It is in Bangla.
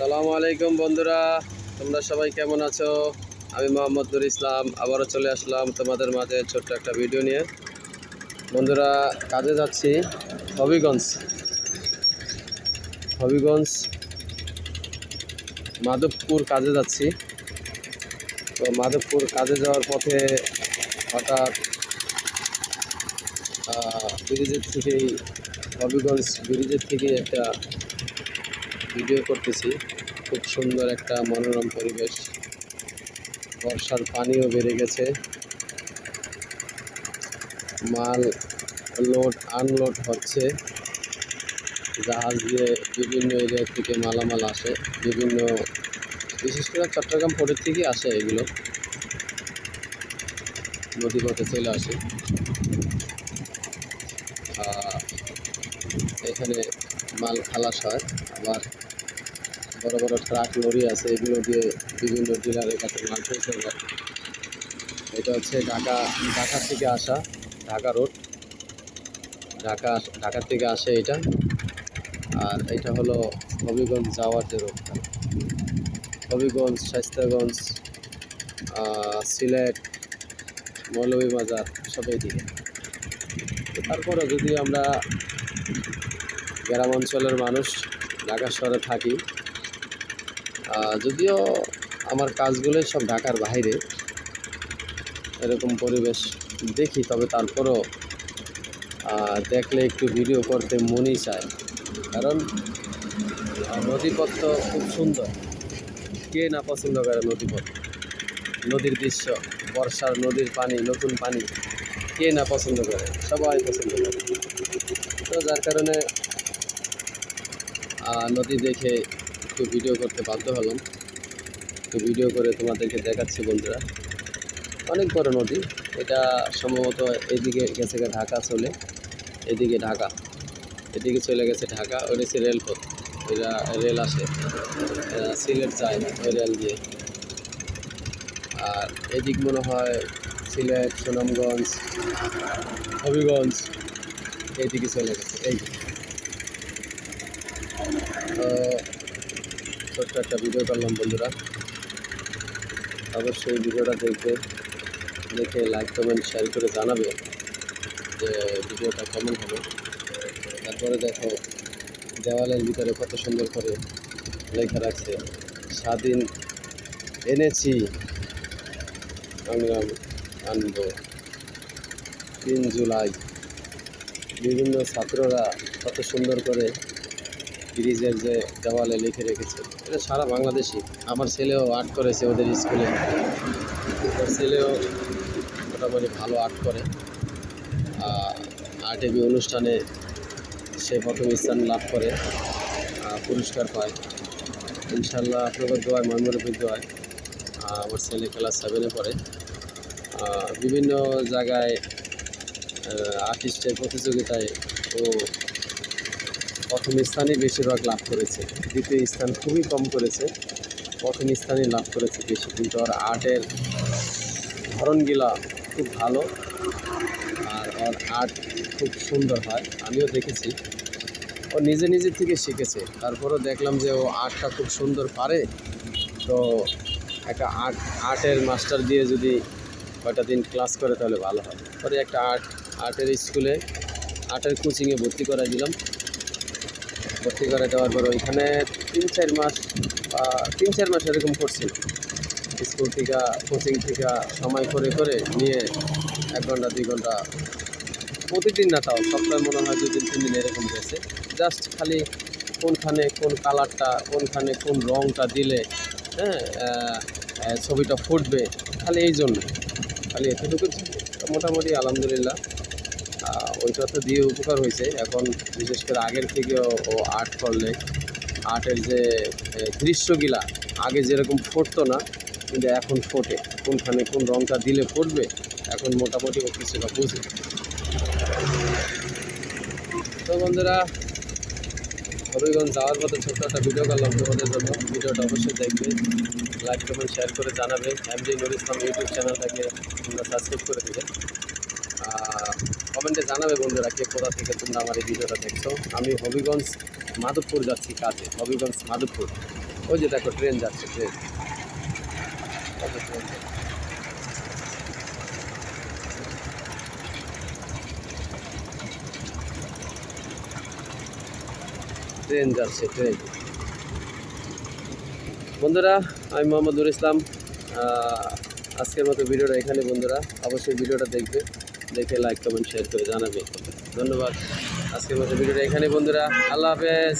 আসসালামু আলাইকুম বন্ধুরা, তোমরা সবাই কেমন আছো? আমি মোহাম্মদ নুর ইসলাম আবারও চলে আসলাম তোমাদের মাঝে ছোট্ট একটা ভিডিও নিয়ে। বন্ধুরা, কাজে যাচ্ছি হবিগঞ্জ মাধবপুর কাজে যাচ্ছি। তো মাধবপুর কাজে যাওয়ার পথে হঠাৎ হবিগঞ্জ ব্রিজের থেকে একটা ভিডিও করতেছি। খুব সুন্দর একটা মনোরম পরিবেশ, বর্ষার পানিও বেড়ে গেছে, মাল লোড আনলোড হচ্ছে, জাহাজ দিয়ে বিভিন্ন এরিয়া থেকে মালামাল আসে, বিশেষ করে চট্টগ্রাম পোর্টের থেকে আসে, এগুলো নদীপথে চলে আসে। এখানে মাল খালাস হয়, আবার বড় বড় ট্রাক লরি আছে, এগুলো দিয়ে বিভিন্ন ডিলারের কাছে মাল পৌঁছে যায়। এটা হচ্ছে ঢাকা থেকে আসা, ঢাকা রোড, ঢাকা থেকে আসে এটা। আর এটা হলো হবিগঞ্জ যাওয়ার যে রোডটা, হবিগঞ্জ, শায়েস্তাগঞ্জ, সিলেট, মৌলভীবাজার সব এইদিকে। তো তারপরে যদি আমরা গ্রাম অঞ্চলের মানুষ, ঢাকা শহরে থাকি, যদিও আমার কাজগুলোই সব ঢাকার বাইরে, এরকম পরিবেশ দেখি, তবে তারপরও দেখলে একটু ভিডিও করতে মনই চায়। কারণ নদীপথ তো খুব সুন্দর, কে না পছন্দ করে নদীপথ, নদীর দৃশ্য, বর্ষার নদীর পানি, নতুন পানি, কে না পছন্দ করে, সবাই পছন্দ করে। তো যার কারণে নদী দেখে একটু ভিডিও করতে বাধ্য হলাম। একটু ভিডিও করে তোমাদেরকে দেখাচ্ছি বন্ধুরা। অনেক বড় নদী এটা, সম্ভবত এদিকে গেছে ঢাকা, এদিকে চলে গেছে ঢাকা। ওই হচ্ছে রেলপথ, ওইটা রেল আসে, সিলেট যায় ওই রেল দিয়ে। আর এদিক মনে হয় সিলেট, সুনামগঞ্জ, হবিগঞ্জ এইদিকে চলে গেছে। এই তো ছোট্ট একটা ভিডিও করলাম বন্ধুরা, অবশ্যই ভিডিওটা দেখে লাইক কমেন্ট শেয়ার করে জানাবে যে ভিডিওটা কেমন হবে। তারপরে দেখো দেওয়ালের ভিতরে কত সুন্দর করে লেখা রাখছে, স্বাধীন এনেছি সংগ্রাম আনব 3 জুলাই। বিভিন্ন ছাত্ররা কত সুন্দর করে ব্রিজের যে দেওয়ালে লিখে রেখেছে, এটা সারা বাংলাদেশি। আমার ছেলেও আর্ট করেছে ওদের স্কুলে, ওর ছেলেও মোটামুটি ভালো আর্ট করে। আর্ট এবি অনুষ্ঠানে সে প্রথম স্থান লাভ করে, পুরস্কার পায়। ইনশাল্লাহ আপনাদের দোয়ায়, মনমুরব্বীর দোয়ায় আমার ছেলে ক্লাস 7-এ পড়ে। বিভিন্ন জায়গায় আর্টিস্টের প্রতিযোগিতায় ও প্রথম স্থানই বেশিরভাগ লাভ করেছে, দ্বিতীয় স্থান খুবই কম করেছে, প্রথম স্থানই লাভ করেছে বেশি। কিন্তু ওর আর্টের ধরনগুলা খুব ভালো, আর ওর আর্ট খুব সুন্দর হয়, আমিও দেখেছি। ও নিজে থেকে শিখেছে, তারপরও দেখলাম যে ও আর্টটা খুব সুন্দর পারে। তো একটা আর্টের মাস্টার দিয়ে যদি কয়টা দিন ক্লাস করে তাহলে ভালো হয়। পরে একটা আর্টের স্কুলে, আর্টের কোচিংয়ে ভর্তি করাই দিলাম। ভর্তি করে দেওয়ার পর ওইখানে 3-4 মাস এরকম করছিল। স্কুল থেকে, কোচিং থেকে সময় করে নিয়ে 1 ঘন্টা 2 ঘন্টা প্রতিদিন না, তাও সপ্তাহে মনে হয় 2-3 দিন এরকম গেছে। জাস্ট খালি কোনখানে কোন কালারটা, কোনখানে কোন রঙটা দিলে ছবিটা ফুটবে, খালি এই জন্য, খালি এতটুকু। মোটামুটি আলহামদুলিল্লাহ ওইটা তো দিয়ে উপকার হয়েছে। এখন বিশেষ করে আগের থেকেও ও আর্ট করলে আর্টের যে দৃশ্যগুলা আগে যেরকম ফুটতো না, কিন্তু এখন ফোটে, কোনখানে কোন রঙটা দিলে ফুটবে, এখন মোটামুটি ও কিছুটা বুঝে। তো বন্ধুরা, হবিগঞ্জ যাওয়ার পথে ছোট্ট একটা ভিডিও করলাম তোমাদের জন্য। ভিডিওটা অবশ্যই দেখবে, লাইক কমেন্ট শেয়ার করে জানাবে। এমডি নুর ইসলাম ইউটিউব চ্যানেলটাকে তোমরা সাবস্ক্রাইব করে দেবে। কমেন্টে জানাবে বন্ধুরা কে কোথা থেকে তোমরা আমার এই ভিডিওটা দেখছো। আমি হবিগঞ্জ মাধবপুর যাচ্ছি কাজে, হবিগঞ্জ মাধবপুর। ওই যে দেখো ট্রেন যাচ্ছে, ট্রেন ট্রেন যাচ্ছে, ট্রেন। বন্ধুরা, আমি মোহাম্মদুর ইসলাম। আজকের মতো ভিডিওটা এখানে বন্ধুরা, অবশ্যই ভিডিওটা দেখবে, দেখে লাইক কমেন্ট শেয়ার করে জানাবে। ধন্যবাদ। আজকের মতো ভিডিওটা এখানে বন্ধুরা, আল্লাহ হাফেজ।